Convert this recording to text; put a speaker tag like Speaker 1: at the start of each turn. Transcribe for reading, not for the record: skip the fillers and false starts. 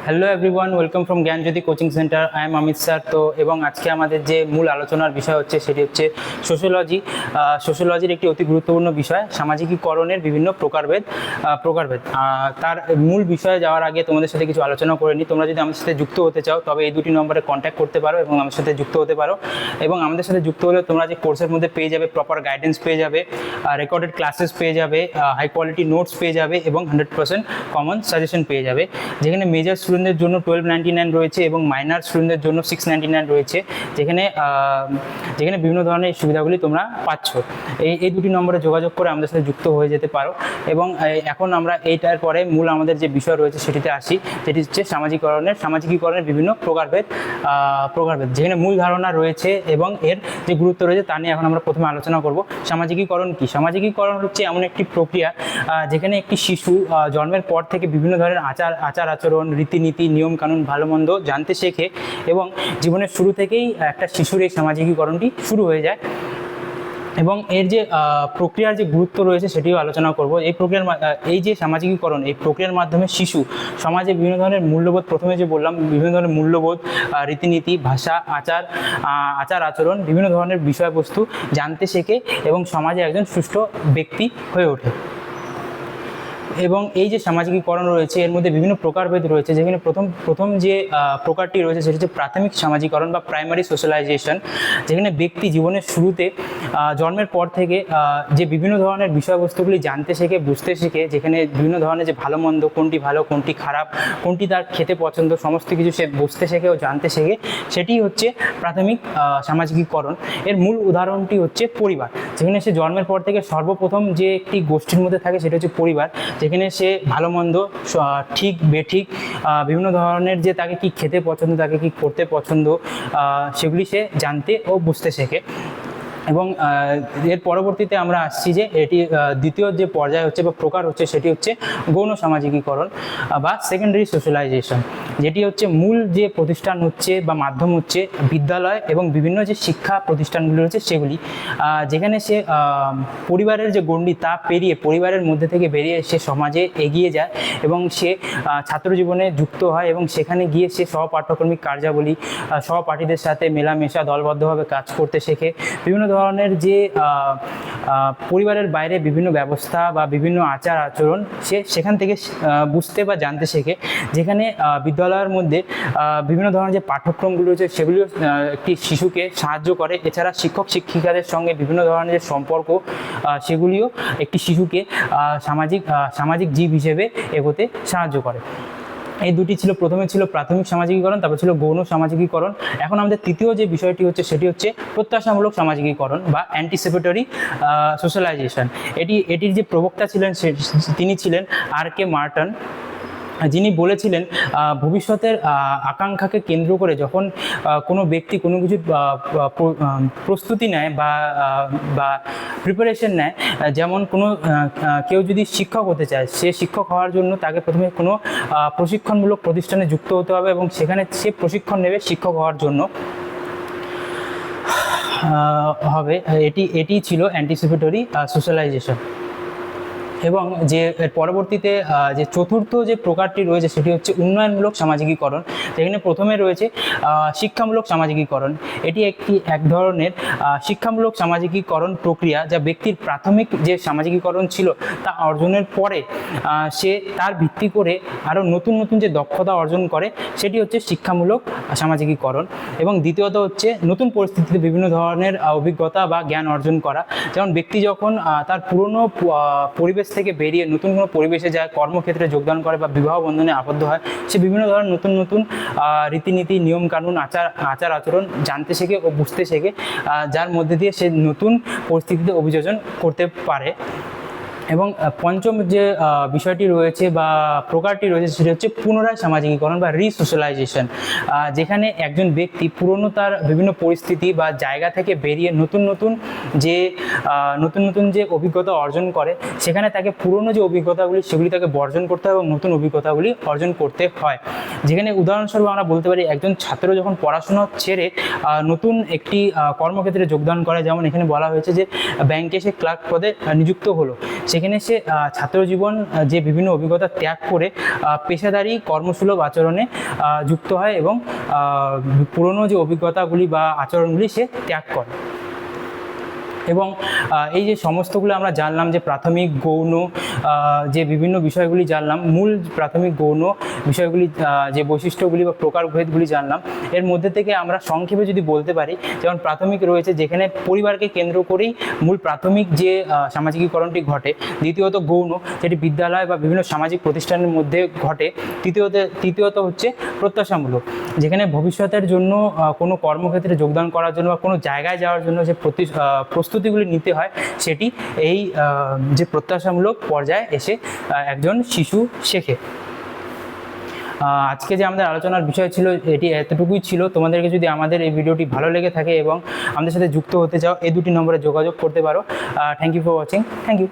Speaker 1: Hello everyone, welcome from Gyanjyoti coaching centre. I am Amit sir. তো এবং আজকে আমাদের যে মূল আলোচনার বিষয় হচ্ছে সেটি হচ্ছে সোশ্যোলজি। সোশ্যোলজির একটি অতি গুরুত্বপূর্ণ বিষয়, সামাজিকীকরণের বিভিন্ন প্রকারভেদ। তার মূল বিষয়ে যাওয়ার আগে তোমাদের সাথে কিছু আলোচনা করে নিই। তোমরা যদি আমাদের সাথে যুক্ত হতে চাও তবে এই দুটি নম্বরে কন্ট্যাক্ট করতে পারো এবং আমাদের সাথে যুক্ত হতে পারো। এবং আমাদের সাথে যুক্ত হলে তোমরা যে কোর্সের মধ্যে পেয়ে যাবে প্রপার গাইডেন্স পেয়ে যাবে, রেকর্ডেড ক্লাসেস পেয়ে যাবে, হাই কোয়ালিটি নোটস পেয়ে যাবে এবং 100% কমন সাজেশন পেয়ে যাবে। যেখানে মেজর স্টুডেন্টদের জন্য 1299 রয়েছে এবং মাইনর স্টুডেন্টদের জন্য 699 রয়েছে, যেখানে বিভিন্ন ধরনের সুবিধাগুলি তোমরা পাচ্ছ। এই দুটি নম্বরে যোগাযোগ করে আমাদের সাথে যুক্ত হয়ে যেতে পারো। এবং এখন আমরা এইটার পরে মূল আমাদের যে বিষয় রয়েছে সেটিতে আসি, যেটি হচ্ছে সামাজিকীকরণের বিভিন্ন প্রকারভেদ, যেখানে মূল ধারণা রয়েছে এবং এর যে গুরুত্ব রয়েছে তা নিয়ে এখন আমরা প্রথমে আলোচনা করব। সামাজিকীকরণ কি? সামাজিকীকরণ হচ্ছে এমন একটি প্রক্রিয়া যেখানে একটি শিশু জন্মের পর থেকে বিভিন্ন ধরনের আচার আচরণ, রীতিনীতি, নিয়ম কানুন, ভালো মন্দ জানতে শেখে এবং জীবনের শুরু থেকেই একটা শিশুর এই সামাজিকীকরণটি শুরু হয়ে যায়। এবং এর যে প্রক্রিয়ার যে গুরুত্ব রয়েছে সেটিও আলোচনা করব। এই যে সামাজিকীকরণ, এই প্রক্রিয়ার মাধ্যমে শিশু সমাজে বিভিন্ন ধরনের মূল্যবোধ, প্রথমে যে বললাম বিভিন্ন ধরনের মূল্যবোধ, রীতিনীতি, ভাষা, আচার আচরণ, বিভিন্ন ধরনের বিষয়বস্তু জানতে শেখে এবং সমাজে একজন সুষ্ঠু ব্যক্তি হয়ে ওঠে। এবং এই যে সামাজিকীকরণ রয়েছে এর মধ্যে বিভিন্ন প্রকারভেদ রয়েছে, যেখানে প্রথম যে প্রকারটি রয়েছে সেটি হচ্ছে প্রাথমিক সামাজিকরণ বা প্রাইমারি সোশ্যালাইজেশন, যেখানে ব্যক্তি জীবনের শুরুতে জন্মের পর থেকে যে বিভিন্ন ধরনের বিষয়বস্তুগুলি জানতে শেখে, বুঝতে শেখে, যেখানে বিভিন্ন ধরনের যে ভালো মন্দ, কোনটি ভালো কোনটি খারাপ, কোনটি তার খেতে পছন্দ, সমস্ত কিছু সে বুঝতে শেখে ও জানতে শেখে, সেটি হচ্ছে প্রাথমিক সামাজিকীকরণ। এর মূল উদাহরণটি হচ্ছে পরিবার, যেখানে সে জন্মের পর থেকে সর্বপ্রথম যে একটি গোষ্ঠীর মধ্যে থাকে সেটা হচ্ছে পরিবার, যেখানে সে ভালো মন্দ, ঠিক বেঠিক, বিভিন্ন ধরনের যে তাকে কি খেতে পছন্দ, তাকে কি করতে পছন্দ, সেগুলি সে জানতে ও বুঝতে শেখে। এবং এর পরবর্তীতে আমরা আসছি যে এটি দ্বিতীয় যে পর্যায় হচ্ছে বা প্রকার হচ্ছে সেটি হচ্ছে গৌণ সামাজিকীকরণ বা সেকেন্ডারি সোশ্যালাইজেশন, যেটি হচ্ছে মূল যে প্রতিষ্ঠান হচ্ছে বা মাধ্যম হচ্ছে বিদ্যালয় এবং বিভিন্ন যে শিক্ষা প্রতিষ্ঠানগুলি রয়েছে সেগুলি, যেখানে সে পরিবারের যে গণ্ডি তা পেরিয়ে, পরিবারের মধ্যে থেকে বেরিয়ে সে সমাজে এগিয়ে যায় এবং সে ছাত্র জীবনে যুক্ত হয় এবং সেখানে গিয়ে সে সহপাঠ্যক্রমিক কার্যাবলী, সহপাঠীদের সাথে মেলামেশা, দলবদ্ধভাবে কাজ করতে শেখে, বিভিন্ন ধরনের যে পরিবারের বাইরে বিভিন্ন ব্যবস্থা বা বিভিন্ন আচার আচরণ সে সেখান থেকে বুঝতে বা জানতে শেখে। যেখানে বিদ্যালয়ের মধ্যে বিভিন্ন ধরনের যে পাঠ্যক্রমগুলো রয়েছে সেগুলিও একটি শিশুকে সাহায্য করে। এছাড়া শিক্ষক শিক্ষিকাদের সঙ্গে বিভিন্ন ধরনের যে সম্পর্ক সেগুলিও একটি শিশুকে সামাজিক জীব হিসেবে এগোতে সাহায্য করে। এই দুটি ছিল, প্রথমে ছিল প্রাথমিক সামাজিকীকরণ, তারপর ছিল গৌণ সামাজিকীকরণ। এখন আমাদের তৃতীয় যে বিষয়টি হচ্ছে সেটি হচ্ছে প্রত্যাশামূলক সামাজিকীকরণ বা অ্যান্টিসিপেটরি সোশ্যালাইজেশন। এটির যে প্রবক্তা ছিলেন তিনি ছিলেন R.K. মার্টন, যিনি বলেছিলেন ভবিষ্যতের আকাঙ্ক্ষাকে কেন্দ্র করে যখন কোনো ব্যক্তি কোনো কিছু প্রস্তুতি নেয় বা প্রিপারেশন নেয়, যেমন কেউ যদি শিক্ষক হতে চায়, সে শিক্ষক হওয়ার জন্য তাকে প্রথমে কোনো প্রশিক্ষণমূলক প্রতিষ্ঠানে যুক্ত হতে হবে এবং সেখানে সে প্রশিক্ষণ নেবে শিক্ষক হওয়ার জন্য হবে। এটি ছিল অ্যান্টিসিপেটরি সোশ্যালাইজেশন। এবং যে পরবর্তীতে যে চতুর্থ যে প্রকারটি রয়েছে সেটি হচ্ছে উন্নয়নমূলক সামাজিকীকরণ, যেখানে প্রথমে রয়েছে শিক্ষামূলক সামাজিকীকরণ। এটি এক ধরনের শিক্ষামূলক সামাজিকীকরণ প্রক্রিয়া যা ব্যক্তির প্রাথমিক যে সামাজিকীকরণ ছিল তা অর্জনের পরে সে তার ভিত্তি করে আরও নতুন নতুন যে দক্ষতা অর্জন করে, সেটি হচ্ছে শিক্ষামূলক সামাজিকীকরণ। এবং দ্বিতীয়ত হচ্ছে নতুন পরিস্থিতিতে বিভিন্ন ধরনের অভিজ্ঞতা বা জ্ঞান অর্জন করা, যেমন ব্যক্তি যখন তার পুরনো পরিবেশ থেকে বেরিয়ে নতুন কোনো পরিবেশে যায়, কর্মক্ষেত্রে যোগদান করে বা বিবাহ বন্ধনে আবদ্ধ হয়, সে বিভিন্ন ধরনের নতুন নতুন রীতিনীতি, নিয়ম কানুন, আচার আচরণ জানতে শেখে ও বুঝতে শেখে, যার মধ্যে দিয়ে সে নতুন পরিস্থিতিতে অভিযোজন করতে পারে। এবং পঞ্চম যে বিষয়টি রয়েছে বা প্রকারটি রয়েছে সেটি হচ্ছে পুনরায় সামাজিকীকরণ বা রিসোশ্যালাইজেশন, যেখানে একজন ব্যক্তি পুরনো তার বিভিন্ন পরিস্থিতি বা জায়গা থেকে বেরিয়ে নতুন নতুন যে অভিজ্ঞতা অর্জন করে, সেখানে তাকে পুরনো যে অভিজ্ঞতাগুলি সেগুলি তাকে বর্জন করতে হয় এবং নতুন অভিজ্ঞতাগুলি অর্জন করতে হয়। যেখানে উদাহরণস্বরূপ আমরা বলতে পারি একজন ছাত্র যখন পড়াশোনা ছেড়ে নতুন একটি কর্মক্ষেত্রে যোগদান করে, যেমন এখানে বলা হয়েছে যে ব্যাংকে সে ক্লার্ক পদে নিযুক্ত হলো, সেখানে সে ছাত্র জীবন যে বিভিন্ন অভিজ্ঞতা ত্যাগ করে পেশাদারি কর্মসুলভ আচরণে যুক্ত হয় এবং পুরনো যে অভিজ্ঞতাগুলি বা আচরণগুলি সে ত্যাগ করে। এবং এই যে সমস্তগুলো আমরা জানলাম, যে প্রাথমিক গৌণ যে বিভিন্ন বিষয়গুলি জানলাম, মূল প্রাথমিক গৌণ বিষয়গুলি যে বৈশিষ্ট্যগুলি বা প্রকারভেদগুলি জানলাম, এর মধ্যে থেকে আমরা সংক্ষেপে যদি বলতে পারি, যেমন প্রাথমিক রয়েছে যেখানে পরিবারকে কেন্দ্র করেই মূল প্রাথমিক যে সামাজিকীকরণটি ঘটে। দ্বিতীয়ত গৌণ, যেটি বিদ্যালয় বা বিভিন্ন সামাজিক প্রতিষ্ঠানের মধ্যে ঘটে। তৃতীয়ত হচ্ছে প্রত্যাশামূলক, যেখানে ভবিষ্যতের জন্য কোনো কর্মক্ষেত্রে যোগদান করার জন্য বা কোনো জায়গায় যাওয়ার জন্য যে প্রস্তুতিগুলি নিতে হয়, সেটি এই যে প্রত্যাশামূলক পর্যায়ে এসে একজন শিশু শেখে। আজকে যে আমাদের আলোচনার বিষয় ছিল এটি এতটুকুই ছিল। তোমাদেরকে যদি আমাদের এই ভিডিওটি ভালো লেগে থাকে এবং আমাদের সাথে যুক্ত হতে চাও, এই দুটি নম্বরে যোগাযোগ করতে পারো। Thank you for watching. Thank you.